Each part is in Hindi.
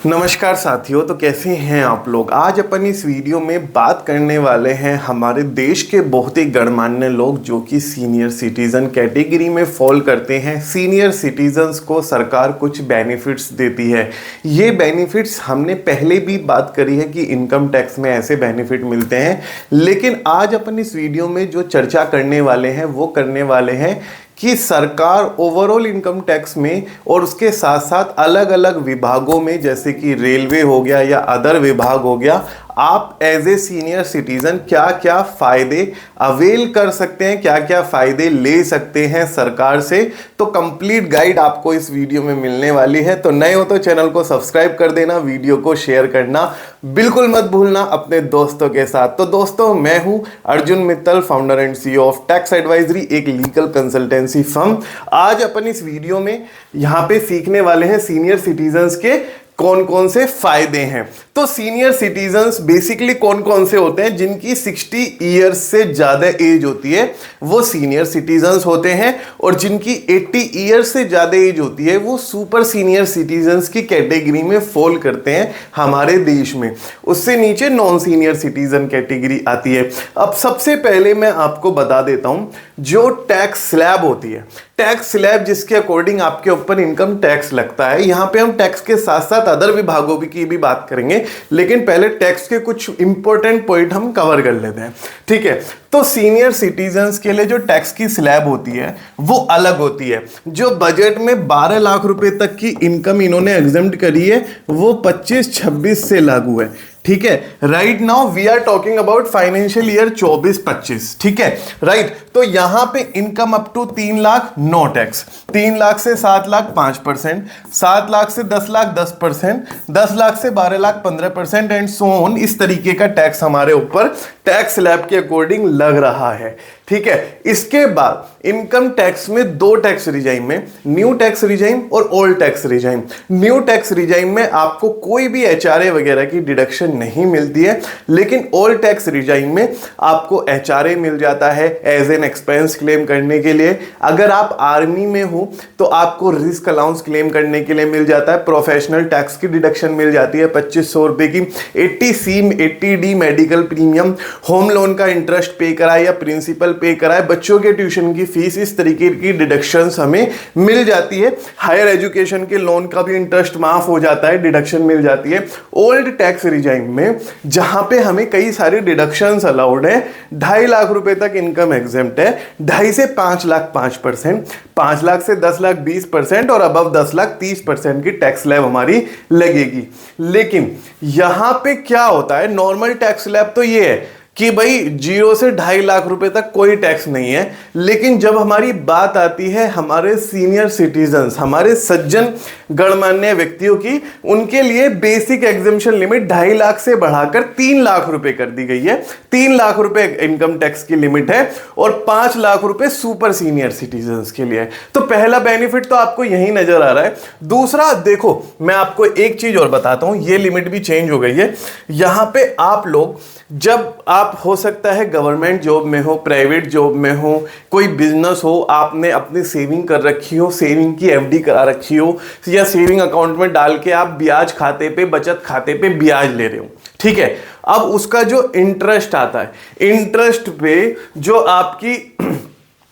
नमस्कार साथियों, तो कैसे हैं आप लोग। आज अपन इस वीडियो में बात करने वाले हैं हमारे देश के बहुत ही गणमान्य लोग जो कि सीनियर सिटीजन कैटेगरी में फॉल करते हैं। सीनियर सिटीजन्स को सरकार कुछ बेनिफिट्स देती है। ये बेनिफिट्स हमने पहले भी बात करी है कि इनकम टैक्स में ऐसे बेनिफिट मिलते हैं, लेकिन आज अपन इस वीडियो में जो चर्चा करने वाले हैं वो करने वाले हैं कि सरकार ओवरऑल इनकम टैक्स में और उसके साथ साथ अलग अलग विभागों में, जैसे कि रेलवे हो गया या अदर विभाग हो गया, आप एज ए सीनियर सिटीजन क्या क्या फायदे अवेल कर सकते हैं, क्या क्या फायदे ले सकते हैं सरकार से। तो कंप्लीट गाइड आपको इस वीडियो में मिलने वाली है। तो नए हो तो चैनल को सब्सक्राइब कर देना, वीडियो को शेयर करना बिल्कुल मत भूलना अपने दोस्तों के साथ। तो दोस्तों, मैं हूं Arjun Mittal, founder and CEO of tax advisory, एक लीगल कंसल्टेंसी फर्म। आज अपन इस वीडियो में यहां पे सीखने वाले हैं सीनियर सिटीजन्स के कौन कौन से फायदे हैं। तो सीनियर सिटीजन्स बेसिकली कौन कौन से होते हैं, जिनकी 60 ईयर्स से ज्यादा एज होती है वो सीनियर सिटीजन्स होते हैं, और जिनकी 80 ईयर्स से ज्यादा एज होती है वो सुपर सीनियर सिटीजन्स की कैटेगरी में फॉल करते हैं हमारे देश में। उससे नीचे नॉन सीनियर सिटीजन कैटेगरी आती है। अब सबसे पहले मैं आपको बता देता हूं, जो टैक्स स्लैब होती है, टैक्स स्लैब जिसके अकॉर्डिंग आपके ऊपर इनकम टैक्स लगता है। यहां पे हम टैक्स के साथ साथ अदर विभागों की भी बात करेंगे, लेकिन पहले टैक्स के कुछ इंपॉर्टेंट पॉइंट हम कवर कर लेते हैं, ठीक है। तो सीनियर सिटीजन्स के लिए जो टैक्स की स्लैब होती है वो अलग होती है। जो बजट में 12 लाख रुपए तक की इनकम इन्होंने एग्जेम्प्ट करी है वो 25-26 से लागू है, ठीक है। Right now we are talking about financial year 24-25, ठीक है, राइट। तो यहां पे income up to 3 lakh no tax, 3 lakh से 7 लाख 5%, 7 लाख से 10 लाख 10%, 10 लाख से 12 लाख 15% एंड सो ऑन। इस तरीके का टैक्स हमारे ऊपर टैक्स स्लैब के अकॉर्डिंग लग रहा है, ठीक है। इसके बाद इनकम टैक्स में दो टैक्स रिजाइम में, न्यू टैक्स रिजाइम और old tax regime. New tax regime में आपको कोई भी एचआरए वगैरह की डिडक्शन नहीं मिलती है, लेकिन ओल्ड टैक्स रिजाइम में आपको एचआरए मिल जाता है एज एन एक्सपेंस क्लेम करने के लिए। अगर आप आर्मी में हो तो आपको रिस्क अलाउंस क्लेम करने के लिए मिल जाता है। प्रोफेशनल टैक्स की डिडक्शन मिल जाती है 2500 रुपए की। 80C 80D medical premium, home loan का इंटरेस्ट पे कराए या प्रिंसिपल पे कराए, बच्चों के ट्यूशन की फीस, इस तरीके की डिडक्शंस हमें मिल जाती है। हायर एजुकेशन के लोन का भी इंटरेस्ट माफ हो जाता है, डिडक्शन मिल जाती है। ओल्ड टैक्स रिजाइम में जहां पे हमें कई सारी डिडक्शंस अलाउड है, 2.5 लाख रुपए तक इनकम एग्जेम्प्ट है, 2.5 से 5 लाख 5%, 5 लाख से 10 लाख 20% और अबव 10 लाख 30% की टैक्स स्लैब हमारी लगेगी। लेकिन यहां पे क्या होता है, नॉर्मल टैक्स स्लैब तो ये है कि भाई 0 से 2.5 लाख रुपए तक कोई टैक्स नहीं है। लेकिन जब हमारी बात आती है हमारे सीनियर सिटीजन्स, हमारे सज्जन गणमान्य व्यक्तियों की, उनके लिए बेसिक एग्जेम्पशन लिमिट 2.5 लाख से बढ़ाकर 3 लाख रुपए कर दी गई है। 3 लाख रुपए इनकम टैक्स की लिमिट है और 5 लाख रुपए सुपर सीनियर सिटीजन्स के लिए। तो पहला बेनिफिट तो आपको यही नजर आ रहा है। दूसरा देखो, मैं आपको एक चीज और बताता हूं, ये लिमिट भी चेंज हो गई है। यहां पे आप लोग, जब आप हो सकता है गवर्नमेंट जॉब में हो, प्राइवेट जॉब में हो, कोई बिजनेस हो, आपने अपनी सेविंग कर रखी हो, सेविंग की एफडी करा रखी हो, या सेविंग अकाउंट में डाल के आप ब्याज खाते पे, बचत खाते पे ब्याज ले रहे हो, ठीक है। अब उसका जो इंटरेस्ट आता है, इंटरेस्ट पे जो आपकी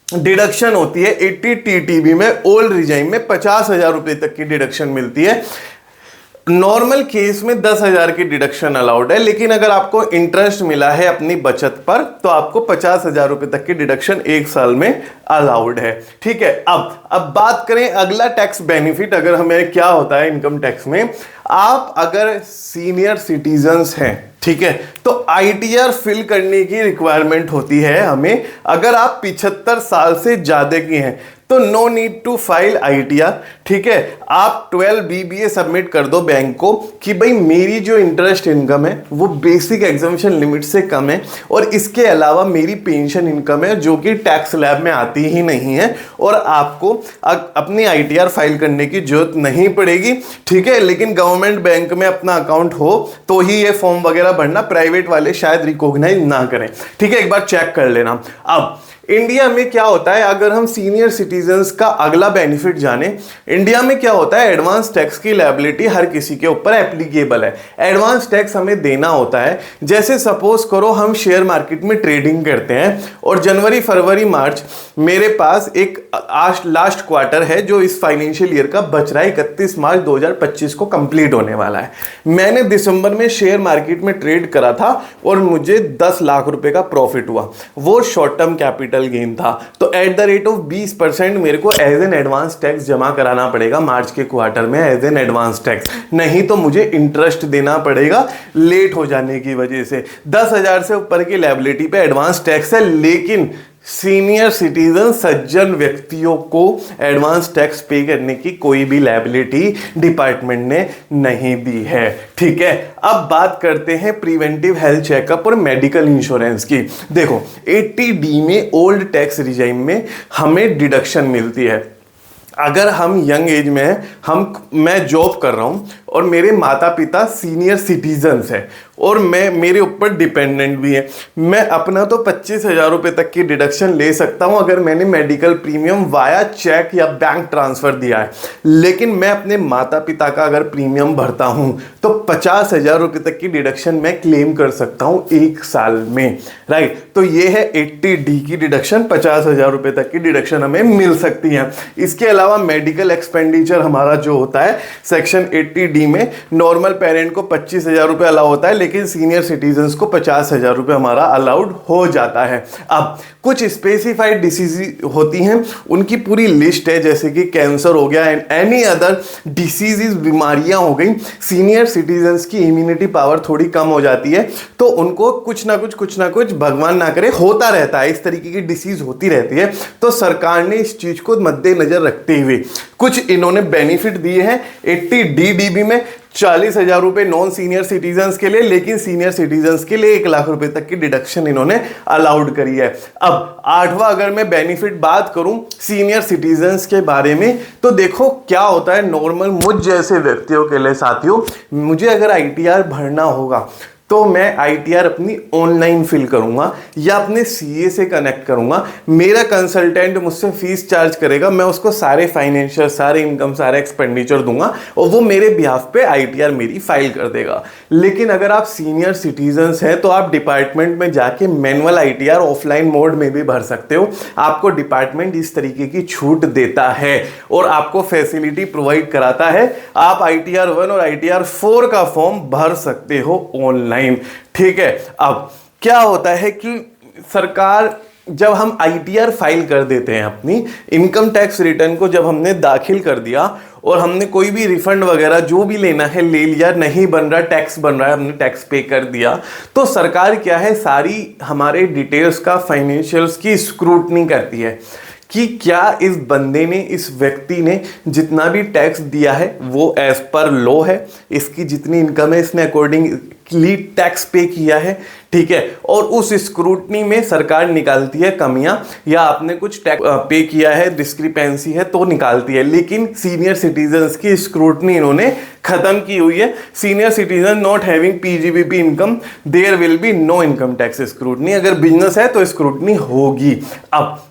डिडक्शन होती है 80 TTB में, ओल्ड रिजाइम में 50,000 रुपए तक की डिडक्शन मिलती है। नॉर्मल केस में 10,000 की डिडक्शन अलाउड है, लेकिन अगर आपको इंटरेस्ट मिला है अपनी बचत पर तो आपको 50,000 रुपए तक की डिडक्शन 1 साल में अलाउड है, ठीक है। अब बात करें अगला टैक्स बेनिफिट, अगर हमें क्या होता है इनकम टैक्स में। आप अगर सीनियर सिटीजन्स हैं, ठीक है, तो ITR फिल करने की रिक्वायरमेंट होती है हमें। अगर आप 75 साल से ज्यादा की हैं तो no need to file ITR, ठीक है। आप 12 BBA सबमिट कर दो बैंक को कि भाई मेरी जो इंटरेस्ट इनकम है वो बेसिक एग्जम्पशन लिमिट से कम है, और इसके अलावा मेरी पेंशन इनकम है जो कि टैक्स स्लैब में आती ही नहीं है, और आपको अपनी ITR फाइल करने की जरूरत नहीं पड़ेगी, ठीक है। लेकिन गवर्नमेंट बैंक में अपना अकाउंट हो तो ही ये फॉर्म वगैरह भरना, प्राइवेट वाले शायद रिकॉग्नाइज ना करें, ठीक है। एक बार चेक कर लेना। अब इंडिया में क्या होता है, अगर हम सीनियर सिटीजन्स का अगला बेनिफिट जाने, इंडिया में क्या होता है, एडवांस टैक्स की लायबिलिटी हर किसी के ऊपर एप्लीकेबल है। एडवांस टैक्स हमें देना होता है। जैसे सपोज करो हम शेयर मार्केट में ट्रेडिंग करते हैं और जनवरी फरवरी मार्च मेरे पास एक लास्ट क्वार्टर है जो इस फाइनेंशियल ईयर का बच रहा है, 31 मार्च 2025 को कंप्लीट होने वाला है। मैंने दिसंबर में शेयर मार्केट में ट्रेड करा था और मुझे 10 लाख रुपए का प्रॉफिट हुआ, वो शॉर्ट टर्म कैपिटल गेन था। तो एट द रेट ऑफ 20% मेरे को एज एन एडवांस टैक्स जमा कराना पड़ेगा मार्च के क्वार्टर में एज एन एडवांस टैक्स, नहीं तो मुझे इंटरेस्ट देना पड़ेगा लेट हो जाने की वजह से। 10,000 से ऊपर की लायबिलिटी पे एडवांस टैक्स है, लेकिन सीनियर सिटीजन सज्जन व्यक्तियों को एडवांस टैक्स पे करने की कोई भी लायबिलिटी डिपार्टमेंट ने नहीं दी है। ठीक है, अब बात करते हैं प्रिवेंटिव हेल्थ चेकअप और मेडिकल इंश्योरेंस की। देखो 80D में ओल्ड टैक्स रिजाइम में हमें डिडक्शन मिलती है। अगर हम यंग एज में हैं, मैं जॉब कर रहा हूं और मेरे माता पिता सीनियर सिटीजन्स हैं और मेरे ऊपर डिपेंडेंट भी है, मैं अपना तो 25,000 रुपये तक की डिडक्शन ले सकता हूं अगर मैंने मेडिकल प्रीमियम वाया चेक या बैंक ट्रांसफर दिया है। लेकिन मैं अपने माता पिता का अगर प्रीमियम भरता हूं तो 50,000 रुपये तक की डिडक्शन मैं क्लेम कर सकता हूं 1 साल में। राइट, तो ये है 80D की डिडक्शन, 50,000 रुपये तक की डिडक्शन हमें मिल सकती है। इसके अलावा मेडिकल एक्सपेंडिचर हमारा जो होता है सेक्शन 80D में नॉर्मल पेरेंट को 25,000 रुपये अलाउ होता है, लेकिन सीनियर सिटीजन्स को 50,000 रुपये हमारा अलाउड हो जाता है। अब कुछ स्पेसिफाइड डिसीज होती हैं, उनकी पूरी लिस्ट है, जैसे कि कैंसर हो गया एंड एनी अदर डिसीजेज, बीमारियां हो गई। सीनियर सिटीजन्स की इम्यूनिटी पावर थोड़ी कम हो जाती है तो उनको कुछ ना कुछ भगवान ना करे होता रहता है, इस तरीके की डिसीज होती रहती है। तो सरकार ने इस चीज को मद्देनजर रखते हुए कुछ इन्होंने बेनिफिट दिए हैं। 80D में 40,000 रुपए नॉन सीनियर सिटीजन्स के लिए, लेकिन सीनियर सिटीजन्स के लिए 1 लाख रुपए तक की डिडक्शन इन्होंने अलाउड करी है। अब 8वां अगर मैं बेनिफिट बात करूं सीनियर सिटीजन्स के बारे में, तो देखो क्या होता है, नॉर्मल मुझ जैसे व्यक्तियों के लिए साथियों, मुझे अगर ITR भरना होगा तो मैं ITR अपनी ऑनलाइन फिल करूंगा या अपने CA से कनेक्ट करूंगा। मेरा कंसल्टेंट मुझसे फीस चार्ज करेगा, मैं उसको सारे फाइनेंशियल, सारे इनकम, सारे एक्सपेंडिचर दूंगा और वो मेरे बिहाफ पे ITR मेरी फाइल कर देगा। लेकिन अगर आप सीनियर सिटीजन्स हैं तो आप डिपार्टमेंट में जाके मैनुअल ITR ऑफलाइन मोड में भी भर सकते हो। आपको डिपार्टमेंट इस तरीके की छूट देता है और आपको फैसिलिटी प्रोवाइड कराता है। आप ITR 1 और ITR 4 का फॉर्म भर सकते हो ऑनलाइन। ठीक है, अब क्या होता है कि सरकार, जब हम ITR फाइल कर देते हैं, अपनी इनकम टैक्स रिटर्न को जब हमने दाखिल कर दिया और हमने कोई भी रिफंड वगैरह जो भी लेना है ले लिया, नहीं बन रहा, टैक्स बन रहा है, हमने टैक्स पे कर दिया, तो सरकार क्या है, सारी हमारे डिटेल्स का, फाइनेंशियल्स की स्क्रूटनी करती है कि क्या इस बंदे ने, इस व्यक्ति ने जितना भी टैक्स दिया है वो एज पर लॉ है, इसकी जितनी इनकम है इसने अकॉर्डिंगली टैक्स पे किया है। ठीक है, और उस स्क्रूटनी में सरकार निकालती है कमियां, या आपने कुछ टैक्स पे किया है, डिस्क्रिपेंसी है तो निकालती है। लेकिन सीनियर सिटीजन्स की स्क्रूटनी इन्होंने खत्म की हुई है। Senior citizen not having PGBP income, there will be no income tax scrutiny. अगर बिजनेस है तो स्क्रूटनी होगी। अब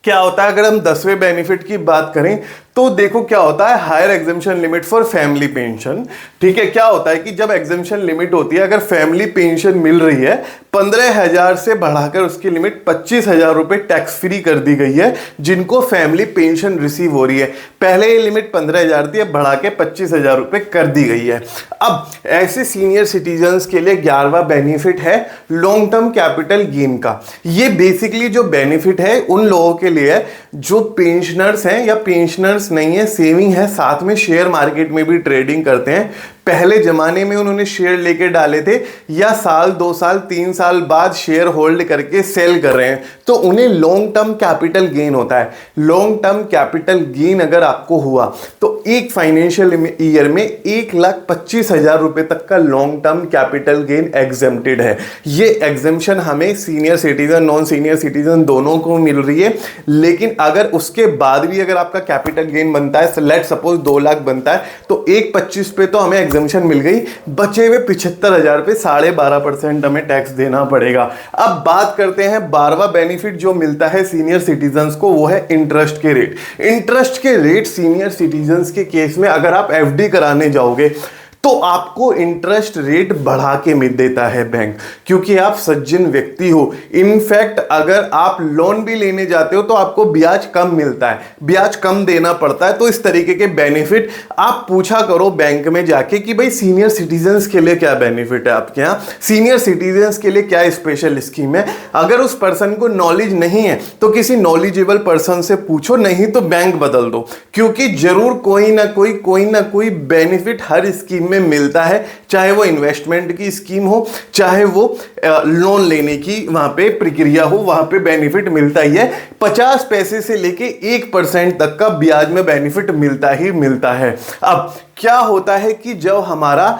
क्या होता है, अगर हम 10वें बेनिफिट की बात करें तो देखो क्या होता है, higher exemption limit for family pension. ठीक है, क्या होता है कि जब एग्जेम्पशन लिमिट होती है, अगर फैमिली पेंशन मिल रही है 15,000 से बढ़ाकर उसकी लिमिट 25,000 रुपए टैक्स फ्री कर दी गई है जिनको फैमिली पेंशन रिसीव हो रही है। पहले ये लिमिट 15,000 थी, अब बढ़ा के 25,000 रुपए कर दी गई है। अब ऐसे सीनियर सिटीजन्स के लिए 11वां बेनिफिट है लॉन्ग टर्म कैपिटल गेन का। ये बेसिकली जो बेनिफिट है उन लोगों के लिए है जो पेंशनर्स हैं या पेंशनर्स नहीं है, सेविंग है, साथ में शेयर मार्केट में भी ट्रेडिंग करते हैं। पहले जमाने में उन्होंने शेयर लेके डाले थे या साल 2 साल 3 साल बाद शेयर होल्ड करके सेल कर रहे हैं, तो उन्हें लॉन्ग टर्म कैपिटल गेन होता है। लॉन्ग टर्म कैपिटल गेन अगर आपको हुआ तो एक फाइनेंशियल ईयर में 1,25,000 रुपए तक का long term capital gain exempted है। ये एग्जेम्पशन हमें senior citizen, non senior citizen दोनों को मिल रही है। लेकिन अगर उसके बाद भी अगर आपका कैपिटल गेन बनता है, लेट सपोज 2 लाख बनता है, तो 1,25 पे तो हमें एग्जम्पशन मिल गई, बचे हुए 75,000 पे 12.5% हमें टैक्स देना पड़ेगा। अब बात करते हैं 12वां बेनिफिट जो मिलता है सीनियर सिटीजन्स को, वो है इंटरेस्ट के रेट। इंटरेस्ट के रेट सीनियर सिटीजन्स के केस में अगर आप एफडी कराने जाओगे तो आपको इंटरेस्ट रेट बढ़ा के मिल देता है बैंक, क्योंकि आप सज्जन व्यक्ति हो। इनफैक्ट अगर आप लोन भी लेने जाते हो तो आपको ब्याज कम मिलता है, ब्याज कम देना पड़ता है। तो इस तरीके के बेनिफिट आप पूछा करो बैंक में जाके कि भाई सीनियर सिटीजन्स के लिए क्या बेनिफिट है आपके यहाँ, सीनियर सिटीजन्स के लिए क्या स्पेशल स्कीम है। अगर उस पर्सन को नॉलेज नहीं है तो किसी नॉलेजेबल पर्सन से पूछो, नहीं तो बैंक बदल दो, क्योंकि जरूर कोई ना कोई बेनिफिट हर स्कीम में मिलता है, चाहे वो इन्वेस्टमेंट की स्कीम हो, चाहे वो लोन लेने की वहां पे प्रक्रिया हो, वहां पे बेनिफिट मिलता ही है। 50 पैसे से लेके 1% तक का ब्याज में बेनिफिट मिलता ही मिलता है। अब क्या होता है कि जब हमारा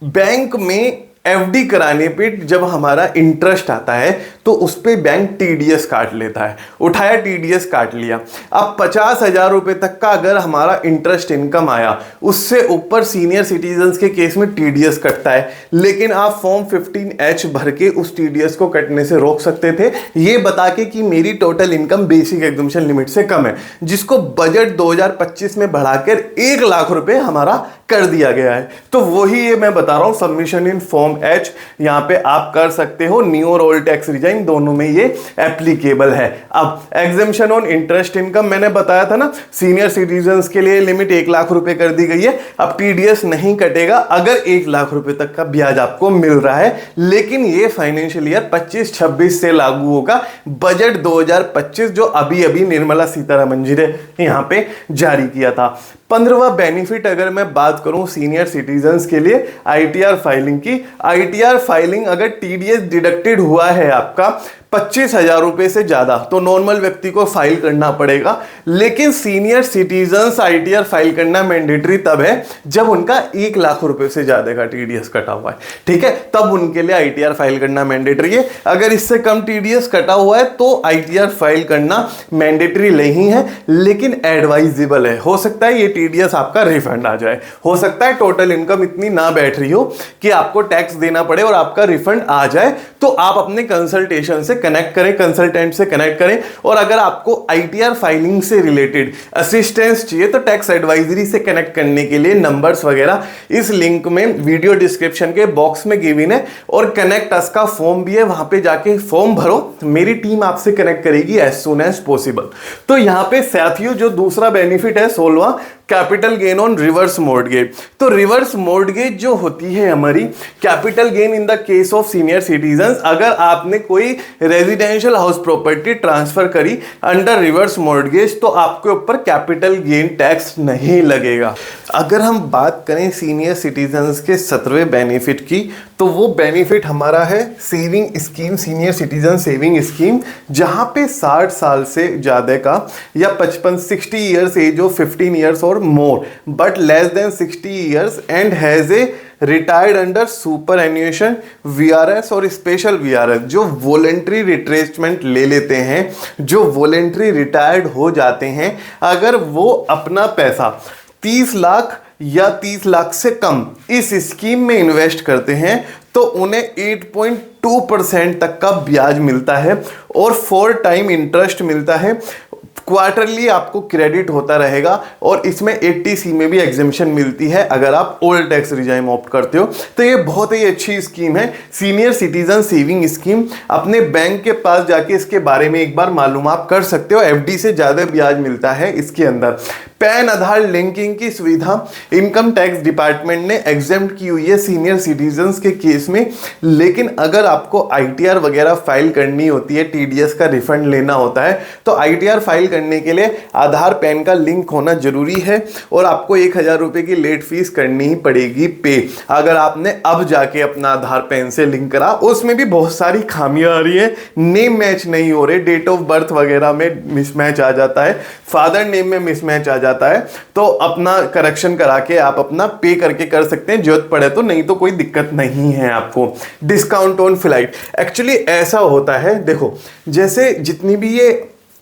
बैंक में एफडी कराने पे जब हमारा इंटरेस्ट आता है तो उस पे बैंक टीडीएस काट लेता है, उठाया टीडीएस काट लिया। अब 50,000 रुपए तक का अगर हमारा इंटरेस्ट इनकम आया, उससे ऊपर सीनियर सिटीजन्स के केस में टीडीएस कटता है, लेकिन आप फॉर्म 15H भर के उस टीडीएस को कटने से रोक सकते थे, ये बता के कि मेरी total income basic exemption limit से कम है, जिसको बजट 2025 में बढ़ाकर 1 लाख रुपए हमारा कर दिया गया है। तो वही ये मैं बता रहा हूं, सबमिशन इन फॉर्म H यहां पे आप कर सकते हो, न्यू और ओल्ड टैक्स रिजाइन दोनों में ये एप्लीकेबल है। अब एग्जेम्पशन ऑन इंटरेस्ट इनकम मैंने बताया था ना, सीनियर सिटीजन्स के लिए लिमिट 1 लाख रुपए कर दी गई है। अब टीडीएस नहीं कटेगा अगर 1 लाख रुपए तक का ब्याज आपको मिल रहा है, लेकिन ये फाइनेंशियल ईयर 25-26 से लागू होगा। बजट 2025 जो अभी अभी निर्मला सीतारमण जी ने यहां पे जारी किया था। 15वां बेनिफिट अगर मैं बात करूं सीनियर सिटीजन्स के लिए, आईटीआर फाइलिंग की। आईटीआर फाइलिंग अगर टीडीएस डिडक्टेड हुआ है आपका 25,000 रुपए से ज्यादा तो नॉर्मल व्यक्ति को फाइल करना पड़ेगा, लेकिन सीनियर सिटीजन्स आईटीआर फाइल करना मैंडेटरी तब है जब उनका 1 लाख रुपए से ज्यादा का टीडीएस कटा हुआ है, ठीक है, तब उनके लिए आईटीआर फाइल करना मैंडेटरी है। अगर इससे कम टीडीएस कटा हुआ है तो आईटीआर फाइल करना मैंडेटरी नहीं है, लेकिन एडवाइजेबल है। हो सकता है ये टीडीएस आपका रिफंड आ जाए, हो सकता है टोटल इनकम इतनी ना बैठ रही हो कि आपको टैक्स देना पड़े और आपका रिफंड आ जाए, तो आप अपने कंसल्टेशन से कनेक्ट करें, कंसल्टेंट से कनेक्ट करें। और अगर आपको आईटीआर फाइलिंग से रिलेटेड असिस्टेंस चाहिए तो टैक्स एडवाइजरी से कनेक्ट करने के लिए नंबर्स वगैरह इस लिंक में वीडियो डिस्क्रिप्शन के बॉक्स में गिवन है, और कनेक्ट अस का फॉर्म भी है, वहां पे जाके फॉर्म भरो, मेरी टीम आपसे कनेक्ट करेगी एज सून एज पॉसिबल। तो यहां पे साथियों जो दूसरा बेनिफिट है 16वां, capital gain on reverse mortgage. तो रिवर्स मॉर्टगेज जो होती है हमारी capital gain in the case of senior citizens, अगर आपने कोई रेजिडेंशियल हाउस प्रॉपर्टी ट्रांसफर करी अंडर रिवर्स मॉर्टगेज तो आपके ऊपर कैपिटल गेन टैक्स नहीं लगेगा। अगर हम बात करें सीनियर सिटीजन्स के 17वें बेनिफिट की, तो वो बेनिफिट हमारा है saving scheme, senior citizen saving scheme, जहां पे 60 साल से ज्यादा का या 55-60 ईयर्स एज ऑफ 15 ईयर्स और more but less than 60 years and has a retired under superannuation VRS और स्पेशल वीआरएस, जो वॉलेंट्री रिट्रेसमेंट ले लेते हैं, जो वॉलेंट्री रिटायर्ड हो जाते हैं, अगर वो अपना पैसा 30 लाख या 30 लाख से कम इस स्कीम में इन्वेस्ट करते हैं तो उन्हें 8.2% तक का ब्याज मिलता है और 4 टाइम इंटरेस्ट मिलता है। क्वार्टरली आपको क्रेडिट होता रहेगा और इसमें 80C में भी एग्जेम्पशन मिलती है अगर आप ओल्ड टैक्स रिजाइम ऑप्ट करते हो। तो ये बहुत ही अच्छी स्कीम है, सीनियर सिटीजन सेविंग स्कीम। अपने बैंक के पास जाके इसके बारे में एक बार मालूमात कर सकते हो, एफडी से ज्यादा ब्याज मिलता है इसके अंदर। पैन आधार लिंकिंग की सुविधा इनकम टैक्स डिपार्टमेंट ने एग्जेम्प्ट की हुई है सीनियर सिटीजन्स के केस में, लेकिन अगर आपको आईटीआर वगैरह फाइल करनी होती है, टीडीएस का रिफंड लेना होता है, तो आईटीआर फाइल करने के लिए आधार पैन का लिंक होना जरूरी है और आपको 1000 रुपए की लेट फीस करनी ही पड़ेगी पे। अगर आपने अब जाके अपना आधार पैन से लिंक करा, उसमें भी बहुत सारी खामियां आ रही है, नेम मैच नहीं हो रहे, डेट ऑफ बर्थ वगैरह में मिसमैच आ जाता है, फादर नेम में मिसमैच आ जाता है, तो अपना करेक्शन करा के आप अपना पे करके कर सकते हैं जरूरत पड़े तो, नहीं तो कोई दिक्कत नहीं है आपको। डिस्काउंट ऑन फ्लाइट, एक्चुअली ऐसा होता है, देखो जैसे जितनी भी ये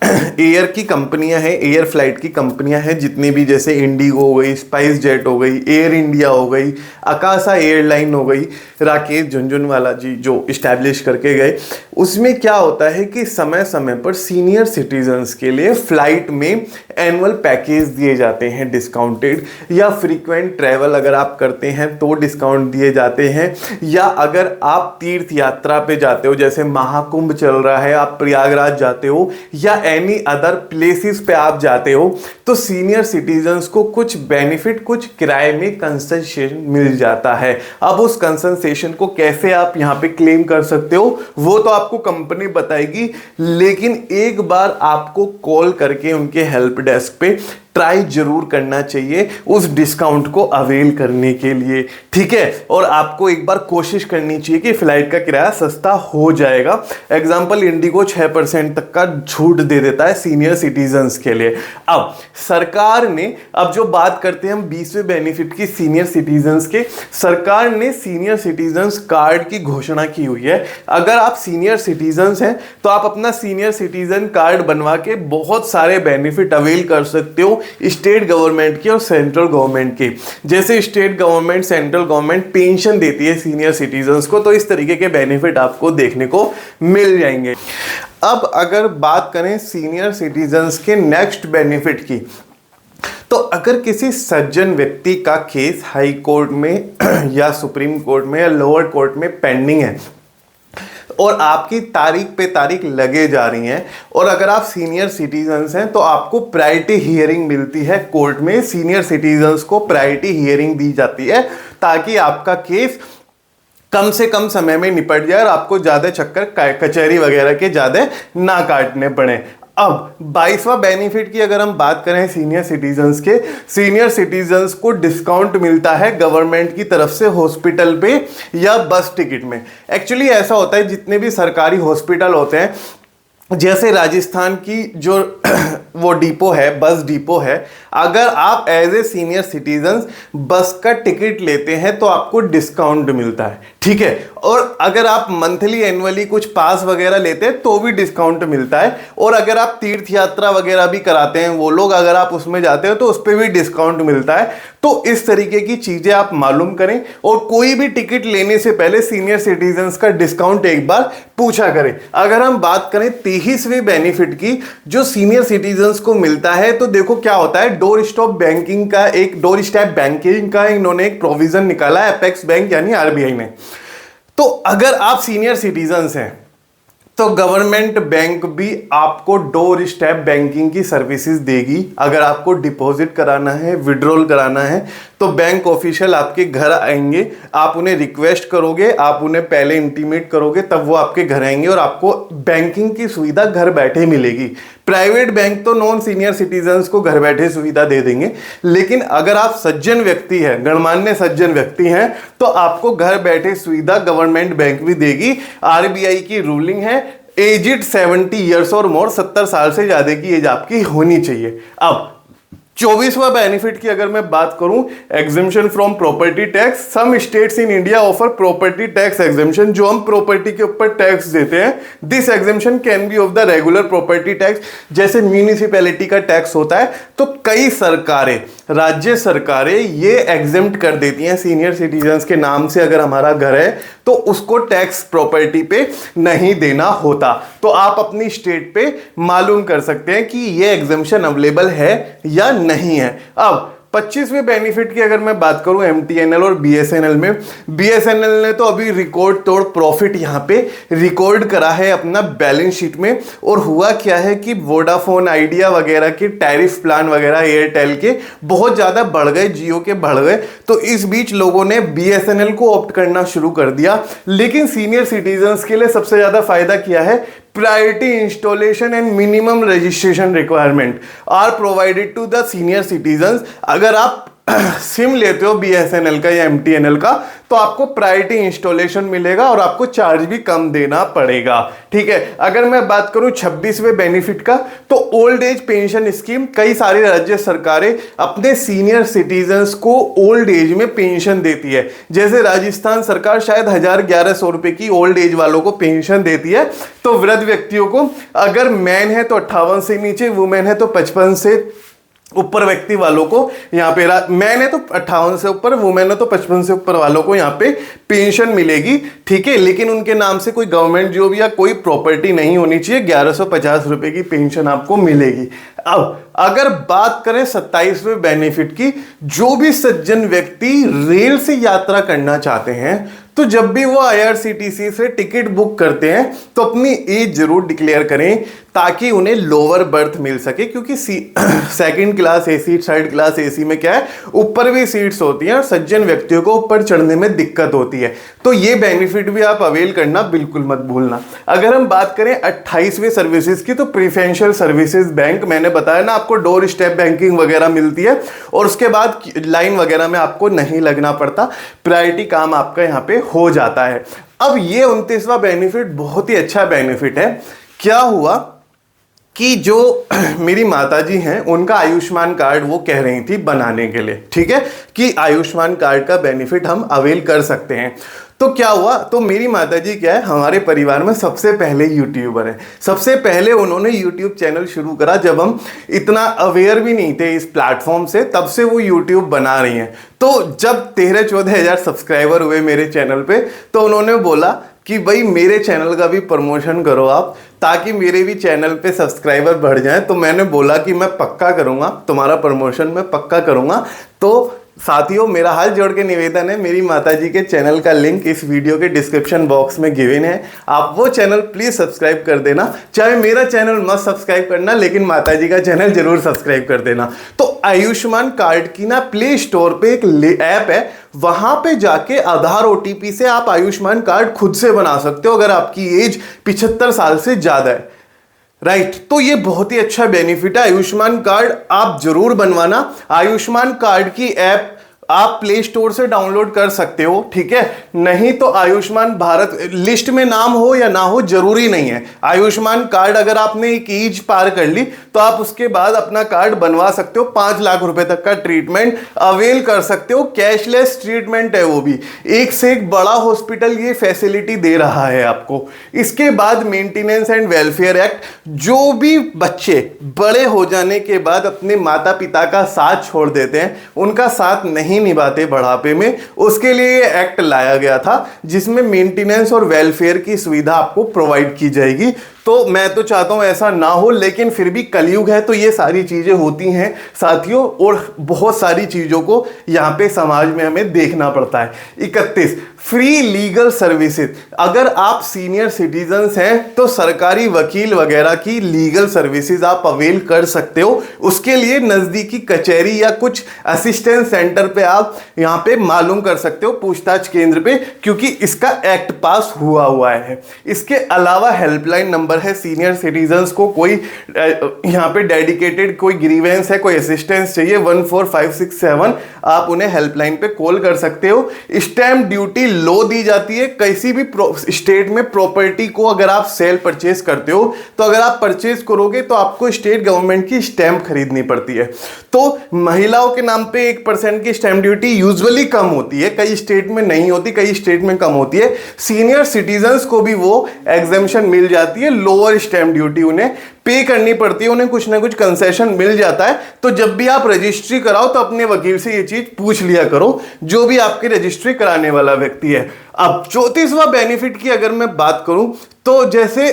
एयर की कंपनियां हैं, एयर फ्लाइट की कंपनियां हैं जितनी भी, जैसे इंडिगो हो गई, स्पाइस जेट हो गई, एयर इंडिया हो गई, आकाशा एयरलाइन हो गई, राकेश झुनझुनवाला जी जो इस्टेब्लिश करके गए। उसमें क्या होता है कि समय समय पर सीनियर सिटीजन्स के लिए फ्लाइट में एनुअल पैकेज दिए जाते हैं डिस्काउंटेड, या फ्रीक्वेंट ट्रैवल अगर आप करते हैं तो डिस्काउंट दिए जाते हैं, या अगर आप तीर्थ यात्रा पे जाते हो, जैसे महाकुंभ चल रहा है, आप प्रयागराज जाते हो या एनी अदर प्लेसेस पे आप जाते हो, तो सीनियर सिटीजन्स को कुछ बेनिफिट, कुछ किराए में कंसेशन मिल जाता है। अब उस कंसेशन को कैसे आप यहां पे क्लेम कर सकते हो वो तो आपको कंपनी बताएगी, लेकिन एक बार आपको कॉल करके उनके हेल्प डेस्क पे ट्राई जरूर करना चाहिए उस डिस्काउंट को अवेल करने के लिए, ठीक है। और आपको एक बार कोशिश करनी चाहिए कि फ्लाइट का किराया सस्ता हो जाएगा। एग्जांपल, इंडिगो 6% तक का छूट दे देता है सीनियर सिटीजन्स के लिए। अब सरकार ने, अब जो बात करते हैं हम 20वें बेनिफिट की सीनियर सिटीजन्स के, सरकार ने सीनियर सिटीजन्स कार्ड की घोषणा की हुई है। अगर आप सीनियर सिटीजन्स हैं तो आप अपना सीनियर सिटीजन कार्ड बनवा के बहुत सारे बेनिफिट अवेल कर सकते हो स्टेट गवर्नमेंट की और सेंट्रल गवर्नमेंट की। जैसे state government, central government pension देती है सीनियर सिटीजन्स को, तो इस तरीके के बेनिफिट आपको देखने को मिल जाएंगे। अब अगर बात करें सीनियर सिटीजन्स के नेक्स्ट बेनिफिट की, तो अगर किसी सज्जन व्यक्ति का केस हाई कोर्ट में या सुप्रीम कोर्ट में या लोअर कोर्ट में पेंडिंग है और आपकी तारीख पे तारीख लगे जा रही हैं, और अगर आप सीनियर सिटीजन्स हैं तो आपको प्रायोरिटी हियरिंग मिलती है कोर्ट में। सीनियर सिटीजन्स को प्रायोरिटी हियरिंग दी जाती है ताकि आपका केस कम से कम समय में निपट जाए और आपको ज्यादा चक्कर कचहरी वगैरह के ज्यादा ना काटने पड़े। अब 22वां बेनिफिट की अगर हम बात करें सीनियर सिटीजन्स के, सीनियर सिटीजन्स को डिस्काउंट मिलता है गवर्नमेंट की तरफ से हॉस्पिटल पे या बस टिकट में। एक्चुअली ऐसा होता है, जितने भी सरकारी हॉस्पिटल होते हैं, जैसे राजस्थान की जो वो डिपो है, बस डिपो है, अगर आप एज ए सीनियर सिटीजन्स बस का टिकट लेते हैं तो आपको डिस्काउंट मिलता है, ठीक है। और अगर आप मंथली एनुअली कुछ पास वगैरह लेते हैं तो भी डिस्काउंट मिलता है। और अगर आप तीर्थ यात्रा वगैरह भी कराते हैं वो लोग, अगर आप उसमें जाते हो तो उस पर भी डिस्काउंट मिलता है। तो इस तरीके की चीजें आप मालूम करें और कोई भी टिकट लेने से पहले सीनियर सिटीजन्स का डिस्काउंट एक बार पूछा करें। अगर हम बात करें 23वें बेनिफिट की जो सीनियर सिटीजन्स को मिलता है, तो देखो क्या होता है, डोर स्टॉप बैंकिंग का इन्होंने एक प्रोविजन निकाला है अपेक्स बैंक यानी आरबीआई ने। तो अगर आप सीनियर सिटीजन्स हैं तो गवर्नमेंट बैंक भी आपको डोर स्टेप बैंकिंग की सर्विसेज देगी। अगर आपको डिपॉजिट कराना है, विड्रॉल कराना है, तो बैंक ऑफिशियल आपके घर आएंगे, आप उन्हें रिक्वेस्ट करोगे, आप उन्हें पहले इंटीमेट करोगे, तब वो आपके घर आएंगे और आपको बैंकिंग की सुविधा घर बैठे मिलेगी। प्राइवेट बैंक तो नॉन सीनियर सिटीजन्स को घर बैठे सुविधा दे देंगे, लेकिन अगर आप सज्जन व्यक्ति हैं, गणमान्य सज्जन व्यक्ति हैं, तो आपको घर बैठे सुविधा गवर्नमेंट बैंक भी देगी। आरबीआई की रूलिंग है, एजिड 70 ईयर्स और मोर, 70 साल से ज्यादा की एज आपकी होनी चाहिए। अब 24वां बेनिफिट की अगर मैं बात करूं, exemption from property tax. Some states in India offer property tax exemption, जो हम प्रॉपर्टी के ऊपर टैक्स देते हैं, this exemption can be of the regular property tax. जैसे म्यूनिसिपैलिटी का टैक्स होता है, तो कई सरकारें, राज्य सरकारें ये एग्जेम्प्ट कर देती हैं सीनियर सिटीजन्स के नाम से अगर हमारा घर है तो उसको टैक्स प्रॉपर्टी पे नहीं देना होता। तो आप अपनी स्टेट पे मालूम कर सकते हैं कि ये एग्जेम्पशन अवेलेबल है या नहीं है। अब 25वें बेनिफिट की अगर मैं बात करूं एमटीएनएल और बीएसएनएल में, बीएसएनएल ने तो अभी रिकॉर्ड तोड़ प्रॉफिट यहां पे रिकॉर्ड करा है अपना बैलेंस शीट में। और हुआ क्या है कि वोडाफोन, आइडिया वगैरह के टैरिफ प्लान वगैरह एयरटेल के बहुत ज्यादा बढ़ गए, जियो के बढ़ गए, तो इस बीच लोगों ने बीएसएनएल को ऑप्ट करना शुरू कर दिया। लेकिन सीनियर सिटीजन्स के लिए सबसे ज्यादा फायदा क्या है, priority installation and minimum registration requirement are provided to the senior citizens. अगर आप सिम लेते हो BSNL का या MTNL का, तो आपको प्रायोरिटी इंस्टॉलेशन मिलेगा और आपको चार्ज भी कम देना पड़ेगा। ठीक है, अगर मैं बात करूं 26वें बेनिफिट का, तो ओल्ड एज पेंशन स्कीम, कई सारी राज्य सरकारें अपने सीनियर सिटीजन्स को ओल्ड एज में पेंशन देती है। जैसे राजस्थान सरकार शायद 1100 रुपए की ओल्ड एज वालों को पेंशन देती है। तो वृद्ध व्यक्तियों को, अगर मैन है तो 58 से नीचे, वुमेन है तो 55 से ऊपर व्यक्ति वालों को यहाँ पे, मैन है तो 58 से ऊपर, वुमेन है तो 55 से ऊपर वालों को यहाँ पे पेंशन मिलेगी। ठीक है, लेकिन उनके नाम से कोई गवर्नमेंट जॉब या कोई प्रॉपर्टी नहीं होनी चाहिए। 1150 रुपए की पेंशन आपको मिलेगी। अब अगर बात करें 27वें बेनिफिट की, जो भी सज्जन व्यक्ति रेल से यात्रा करना चाहते हैं, तो जब भी वो IRCTC से टिकट बुक करते हैं तो अपनी एज जरूर डिक्लेयर करें, ताकि उन्हें लोअर बर्थ मिल सके। क्योंकि second class AC, third class AC में क्या है, ऊपर भी सीट्स होती हैं और सज्जन व्यक्तियों को ऊपर चढ़ने में दिक्कत होती है। तो ये बेनिफिट भी आप अवेल करना बिल्कुल मत भूलना। अगर हम बात करें 28वें सर्विसेज की, तो प्रेफरेंशियल सर्विसेज बैंक, मैंने बताया ना आपको डोर स्टेप बैंकिंग वगैरह मिलती है और उसके बाद लाइन वगैरह में आपको नहीं लगना पड़ता, प्रायोरिटी काम आपका यहाँ पे हो जाता है। अब ये 29वां बेनिफिट बहुत ही अच्छा बेनिफिट है। क्या हुआ कि जो मेरी माताजी हैं, उनका आयुष्मान कार्ड वो कह रही थी बनाने के लिए, ठीक है, कि आयुष्मान कार्ड का बेनिफिट हम अवेल कर सकते हैं। तो क्या हुआ, तो मेरी माताजी क्या है, हमारे परिवार में सबसे पहले यूट्यूबर है। सबसे पहले उन्होंने यूट्यूब चैनल शुरू करा जब हम इतना अवेयर भी नहीं थे इस प्लेटफॉर्म से, तब से वो यूट्यूब बना रही हैं। तो जब 13-14 हज़ार सब्सक्राइबर हुए मेरे चैनल पे, तो उन्होंने बोला कि भाई मेरे चैनल का भी प्रमोशन करो आप, ताकि मेरे भी चैनल पे सब्सक्राइबर बढ़ जाएं। तो मैंने बोला कि मैं पक्का करूंगा, तुम्हारा प्रमोशन मैं पक्का करूंगा। तो साथियों, मेरा हाथ जोड़ के निवेदन है, मेरी माताजी के चैनल का लिंक इस वीडियो के डिस्क्रिप्शन बॉक्स में गिवन है, आप वो चैनल प्लीज सब्सक्राइब कर देना। चाहे मेरा चैनल मत सब्सक्राइब करना, लेकिन माताजी का चैनल जरूर सब्सक्राइब कर देना। तो आयुष्मान कार्ड की ना प्ले स्टोर पे एक ऐप है, वहां पे जाके आधार OTP से आप आयुष्मान कार्ड खुद से बना सकते हो, अगर आपकी एज 75 साल से ज्यादा है। राइट, तो ये बहुत ही अच्छा बेनिफिट है। आयुष्मान कार्ड आप जरूर बनवाना। आयुष्मान कार्ड की ऐप आप प्ले स्टोर से डाउनलोड कर सकते हो, ठीक है। नहीं तो आयुष्मान भारत लिस्ट में नाम हो या ना हो जरूरी नहीं है। आयुष्मान कार्ड अगर आपने एक एज पार कर ली, तो आप उसके बाद अपना कार्ड बनवा सकते हो। 5 लाख रुपए तक का ट्रीटमेंट अवेल कर सकते हो, कैशलेस ट्रीटमेंट है वो भी। एक से एक बड़ा हॉस्पिटल ये फैसिलिटी दे रहा है आपको। इसके बाद मेंटेनेंस एंड वेलफेयर एक्ट, जो भी बच्चे बड़े हो जाने के बाद अपने माता पिता का साथ छोड़ देते हैं, उनका साथ नहीं निभाते बढ़ापे में, उसके लिए ये एक्ट लाया गया था, जिसमें मेंटेनेंस और वेलफेयर की सुविधा आपको प्रोवाइड की जाएगी। तो मैं तो चाहता हूं ऐसा ना हो, लेकिन फिर भी कलयुग है तो ये सारी चीजें होती हैं साथियों, और बहुत सारी चीजों को यहाँ पे समाज में हमें देखना पड़ता है। 31, फ्री लीगल सर्विसेज। अगर आप सीनियर सिटीजन्स हैं तो सरकारी वकील वगैरह की लीगल सर्विसेज आप अवेल कर सकते हो। उसके लिए नजदीकी कचहरी या कुछ असिस्टेंस सेंटर पे आप यहाँ पे मालूम कर सकते हो, पूछताछ केंद्र पे, क्योंकि इसका एक्ट पास हुआ है। इसके अलावा हेल्पलाइन नंबर है सीनियर सिटीजन्स को, कोई यहाँ पे डेडिकेटेड कोई ग्रीवेंस है, कोई असिस्टेंस चाहिए, 14567 आप उन्हें हेल्पलाइन पे कॉल कर सकते हो। स्टैंप ड्यूटी लो दी जाती है किसी भी स्टेट में। प्रॉपर्टी को अगर आप सेल परचेज करते हो, तो अगर आप परचेज करोगे तो आपको स्टेट गवर्नमेंट की स्टैंप खरीदनी पड़ती है। तो महिलाओं के नाम पे 1% की स्टैंप ड्यूटी यूजुअली कम होती है, कई स्टेट में नहीं होती, कई स्टेट में कम होती है। सीनियर सिटीजन्स को भी वो एग्जेम्पशन मिल जाती है, लोअर स्टैंप ड्यूटी उन्हें पे करनी पड़ती है, उन्हें कुछ ना कुछ कंसेशन मिल जाता है। तो जब भी आप रजिस्ट्री कराओ तो अपने वकील से ये चीज पूछ लिया करो, जो भी आपकी रजिस्ट्री कराने वाला व्यक्ति है। अब 34वां बेनिफिट की अगर मैं बात करूं, तो जैसे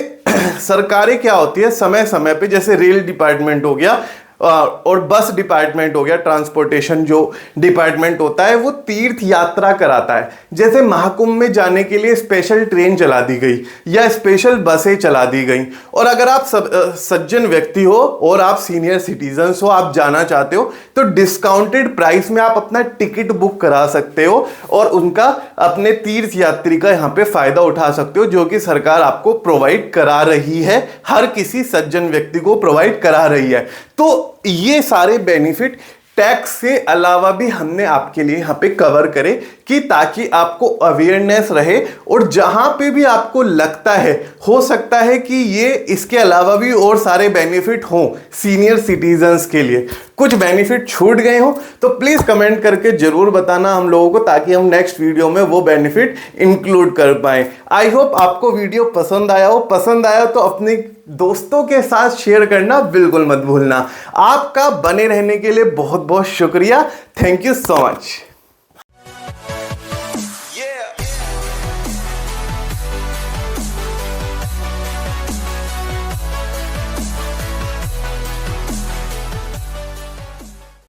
सरकारें क्या होती है, समय समय पे, जैसे रेल डिपार्टमेंट हो गया और बस डिपार्टमेंट हो गया, ट्रांसपोर्टेशन जो डिपार्टमेंट होता है, वो तीर्थ यात्रा कराता है। जैसे महाकुंभ में जाने के लिए स्पेशल ट्रेन चला दी गई या स्पेशल बसें चला दी गई। और अगर आप सज्जन व्यक्ति हो और आप सीनियर सिटीजन्स हो, आप जाना चाहते हो, तो डिस्काउंटेड प्राइस में आप अपना टिकट बुक करा सकते हो और उनका अपने तीर्थ यात्री का यहाँ पे फायदा उठा सकते हो, जो कि सरकार आपको प्रोवाइड करा रही है, हर किसी सज्जन व्यक्ति को प्रोवाइड करा रही है। तो ये सारे बेनिफिट टैक्स से अलावा भी हमने आपके लिए यहाँ पे कवर करे कि ताकि आपको अवेयरनेस रहे, और जहां पे भी आपको लगता है हो सकता है कि ये इसके अलावा भी और सारे बेनिफिट हों सीनियर सिटीजन्स के लिए, कुछ बेनिफिट छूट गए हो तो प्लीज कमेंट करके जरूर बताना हम लोगों को, ताकि हम नेक्स्ट वीडियो में वो बेनिफिट इंक्लूड कर पाए। आई होप आपको वीडियो पसंद आया हो। पसंद आया तो अपने दोस्तों के साथ शेयर करना बिल्कुल मत भूलना। आपका बने रहने के लिए बहुत बहुत शुक्रिया। Thank you so much.